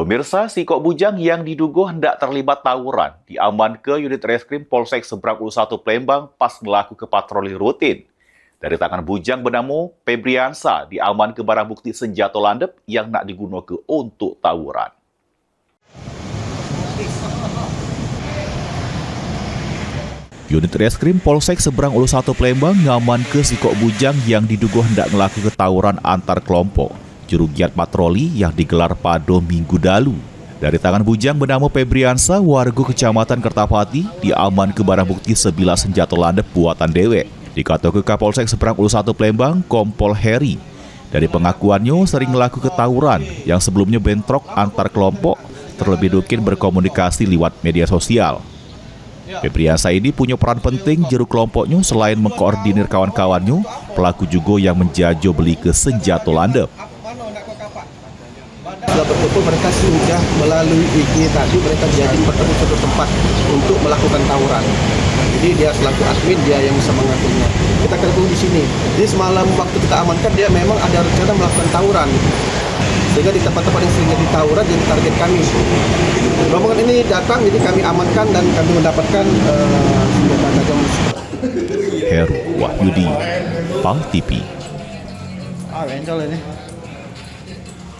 Pemirsa, si Kok Bujang yang diduga hendak terlibat tawuran diaman ke unit reskrim Polsek Seberang Ulu 1 Palembang pas melakukan patroli rutin. Dari tangan Bujang bernama Febriansa diaman ke barang bukti senjata landep yang nak digunakan untuk tawuran. Unit reskrim Polsek Seberang Ulu 1 Palembang ngaman ke si Kok Bujang yang diduga hendak melakukan tawuran antar kelompok. Juru giat patroli yang digelar pada minggu lalu. Dari tangan Bujang bernama Febriansa, warga Kecamatan Kertapati, diaman ke barang bukti sebilah senjata landep buatan dewek. Dikatakan Kapolsek Seberang Ulu 1 Palembang, Kompol Heri. Dari pengakuannya sering melakukan tawuran yang sebelumnya bentrok antar kelompok, terlebih mungkin berkomunikasi lewat media sosial. Febriansa ini punya peran penting jeru kelompoknya selain mengkoordinir kawan-kawannya, pelaku juga yang menjajah beli ke senjata landep. Setelah berkumpul mereka sudah melalui IG tadi mereka jadi bertemu satu tempat untuk melakukan tawuran. Jadi dia selaku admin dia yang bisa mengaturnya. Kita ketemu di sini. Jadi semalam waktu kita amankan dia memang ada rencana melakukan tawuran. Sehingga di tempat-tempat yang sering jadi tawuran jadi target kami. Rombongan ini datang jadi kami amankan dan kami mendapatkan senjata tajam. Heru Wahyudi, PAL TV. Bencol ini.